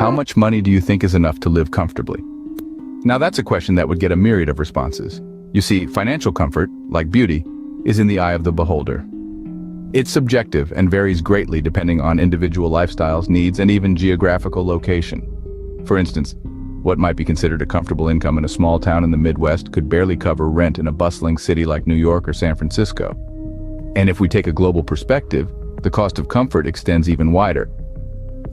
How much money do you think is enough to live comfortably? Now that's a question that would get a myriad of responses. You see, financial comfort, like beauty, is in the eye of the beholder. It's subjective and varies greatly depending on individual lifestyles, needs, and even geographical location. For instance, what might be considered a comfortable income in a small town in the Midwest could barely cover rent in a bustling city like New York or San Francisco. And if we take a global perspective, the cost of comfort extends even wider.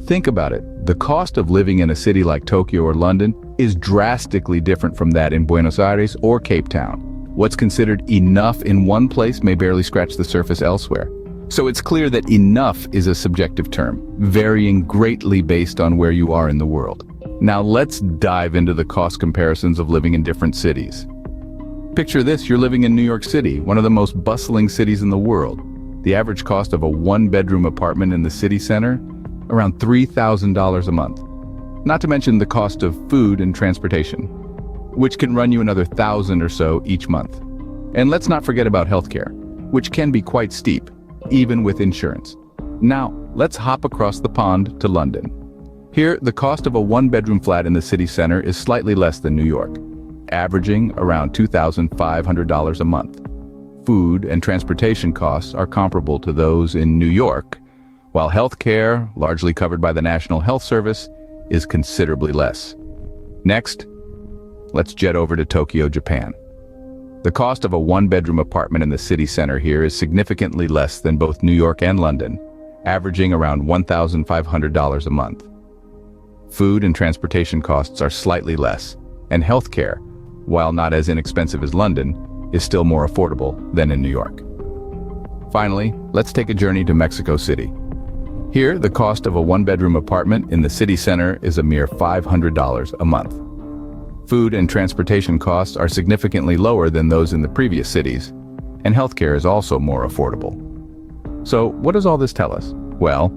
Think about it. The cost of living in a city like Tokyo or London is drastically different from that in Buenos Aires or Cape Town. What's considered enough in one place may barely scratch the surface elsewhere. So it's clear that enough is a subjective term, varying greatly based on where you are in the world. Now let's dive into the cost comparisons of living in different cities. Picture this, you're living in New York City, one of the most bustling cities in the world. The average cost of a one-bedroom apartment in the city center, around $3,000 a month. Not to mention the cost of food and transportation, which can run you another $1,000 or so each month. And let's not forget about healthcare, which can be quite steep, even with insurance. Now, let's hop across the pond to London. Here, the cost of a one-bedroom flat in the city center is slightly less than New York, averaging around $2,500 a month. Food and transportation costs are comparable to those in New York, while healthcare, largely covered by the National Health Service, is considerably less. Next, let's jet over to Tokyo, Japan. The cost of a one-bedroom apartment in the city center here is significantly less than both New York and London, averaging around $1,500 a month. Food and transportation costs are slightly less, and healthcare, while not as inexpensive as London, is still more affordable than in New York. Finally, let's take a journey to Mexico City. Here, the cost of a one-bedroom apartment in the city center is a mere $500 a month. Food and transportation costs are significantly lower than those in the previous cities, and healthcare is also more affordable. So, what does all this tell us? Well,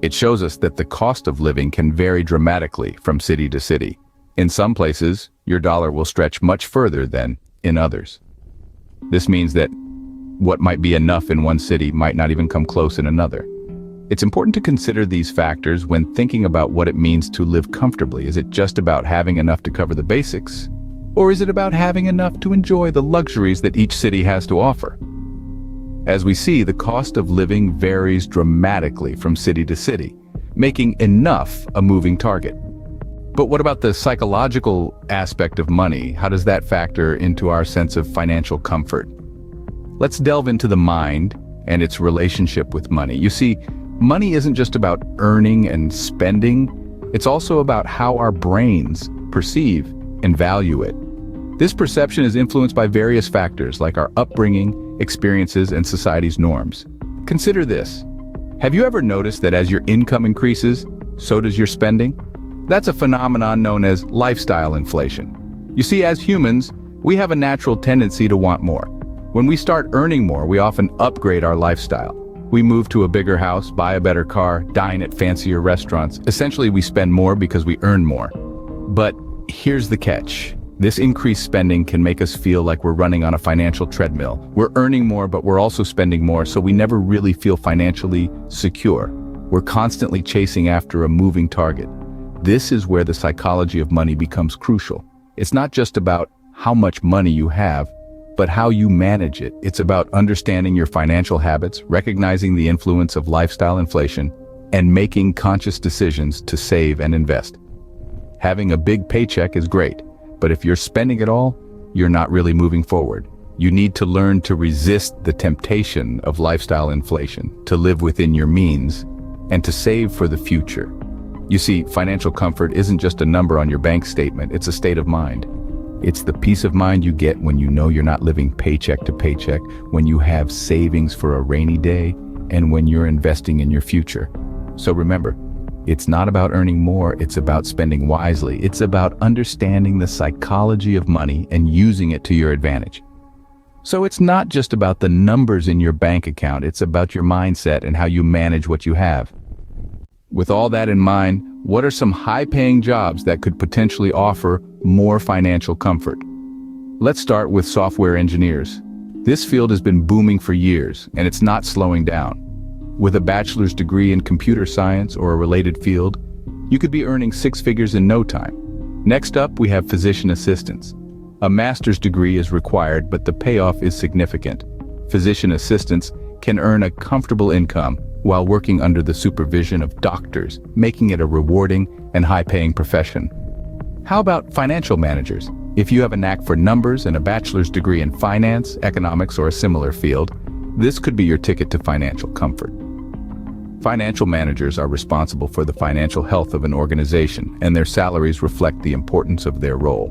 it shows us that the cost of living can vary dramatically from city to city. In some places, your dollar will stretch much further than in others. This means that what might be enough in one city might not even come close in another. It's important to consider these factors when thinking about what it means to live comfortably. Is it just about having enough to cover the basics? Or is it about having enough to enjoy the luxuries that each city has to offer? As we see, the cost of living varies dramatically from city to city, making enough a moving target. But what about the psychological aspect of money? How does that factor into our sense of financial comfort? Let's delve into the mind and its relationship with money. You see, money isn't just about earning and spending, it's also about how our brains perceive and value it. This perception is influenced by various factors like our upbringing, experiences, and society's norms. Consider this. Have you ever noticed that as your income increases, so does your spending? That's a phenomenon known as lifestyle inflation. You see, as humans, we have a natural tendency to want more. When we start earning more, we often upgrade our lifestyle. We move to a bigger house, buy a better car, dine at fancier restaurants. Essentially, we spend more because we earn more. But here's the catch. This increased spending can make us feel like we're running on a financial treadmill. We're earning more, but we're also spending more, so we never really feel financially secure. We're constantly chasing after a moving target. This is where the psychology of money becomes crucial. It's not just about how much money you have, but how you manage it. It's about understanding your financial habits, recognizing the influence of lifestyle inflation, and making conscious decisions to save and invest. Having a big paycheck is great, but if you're spending it all, you're not really moving forward. You need to learn to resist the temptation of lifestyle inflation, to live within your means, and to save for the future. You see, financial comfort isn't just a number on your bank statement, it's a state of mind. It's the peace of mind you get when you know you're not living paycheck to paycheck, when you have savings for a rainy day, and when you're investing in your future. So remember, it's not about earning more, it's about spending wisely. It's about understanding the psychology of money and using it to your advantage. So it's not just about the numbers in your bank account, it's about your mindset and how you manage what you have. With all that in mind, what are some high-paying jobs that could potentially offer more financial comfort? Let's start with software engineers. This field has been booming for years, and it's not slowing down. With a bachelor's degree in computer science or a related field, You could be earning six figures in no time. Next up, we have physician assistants. A master's degree is required, but the payoff is significant. Physician assistants can earn a comfortable income while working under the supervision of doctors, making it a rewarding and high-paying profession. How about financial managers? If you have a knack for numbers and a bachelor's degree in finance, economics, or a similar field, this could be your ticket to financial comfort. Financial managers are responsible for the financial health of an organization, and their salaries reflect the importance of their role.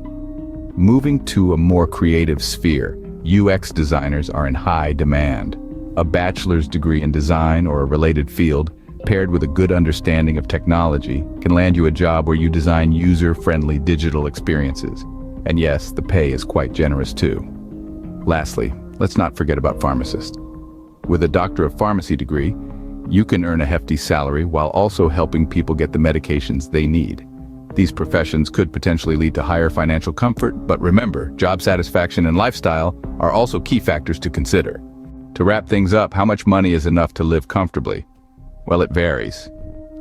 Moving to a more creative sphere, UX designers are in high demand. A bachelor's degree in design or a related field, paired with a good understanding of technology, can land you a job where you design user-friendly digital experiences. And yes, the pay is quite generous too. Lastly, let's not forget about pharmacists. With a Doctor of Pharmacy degree, you can earn a hefty salary while also helping people get the medications they need. These professions could potentially lead to higher financial comfort, but remember, job satisfaction and lifestyle are also key factors to consider. To wrap things up, how much money is enough to live comfortably? Well, it varies.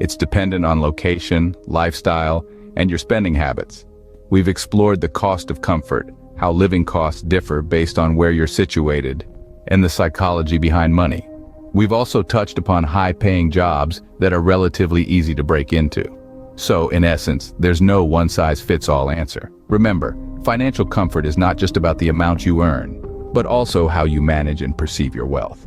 It's dependent on location, lifestyle, and your spending habits. We've explored the cost of comfort, how living costs differ based on where you're situated, and the psychology behind money. We've also touched upon high-paying jobs that are relatively easy to break into. So, in essence, there's no one-size-fits-all answer. Remember, financial comfort is not just about the amount you earn, but also how you manage and perceive your wealth.